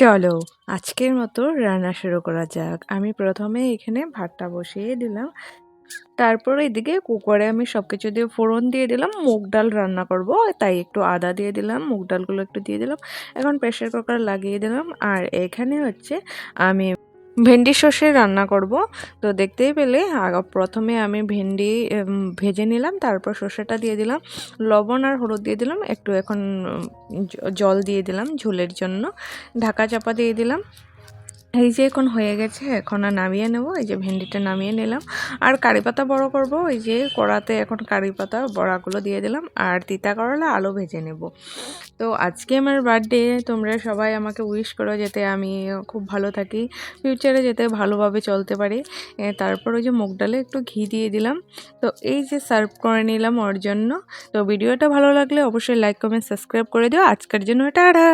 চলো আজকের মতো রান্না শুরু করা যাক। আমি প্রথমে এখানে ভাতটা বসিয়ে দিলাম। তারপরে এদিকে কুকারে আমি সবকিছু দিয়ে ফোড়ন দিয়ে দিলাম। মুগ ডাল রান্না করব, তাই একটু আদা দিয়ে দিলাম, মুগ ডালগুলো একটু দিয়ে দিলাম। এখন প্রেসার কুকার লাগিয়ে দিলাম। আর এখানে হচ্ছে আমি ভেন্ডি সর্ষে রান্না করব। তো দেখতেই পেলে প্রথমে আমি ভেন্ডি ভেজে নিলাম, তারপর সর্ষেটা দিয়ে দিলাম, লবণ আর হলুদ দিয়ে দিলাম, একটু এখন জল দিয়ে দিলাম ঝোলের জন্য, ঢাকা চাপা দিয়ে দিলাম। এই যে এখন হয়ে গেছে, এখন আর নামিয়ে নেব। এই যে ভেন্ডিটা নামিয়ে নিলাম। আর কারি পাতা বড়া করব, ওই যে কড়াতে এখন কারি পাতা বড়াগুলো দিয়ে দিলাম, আর তিতা করলা আলু ভেজে নেব। তো আজকে আমার বার্থডে, তোমরা সবাই আমাকে উইশ করো যাতে আমি খুব ভালো থাকি, ফিউচারে যাতে ভালোভাবে চলতে পারি। তারপর ওই যে মুগ ডালে একটু ঘি দিয়ে দিলাম। তো এই যে সার্ভ করে নিলাম ওর জন্য। তো ভিডিওটা ভালো লাগলে অবশ্যই লাইক কমেন্ট সাবস্ক্রাইব করে দিও। আজকের জন্য টাটা।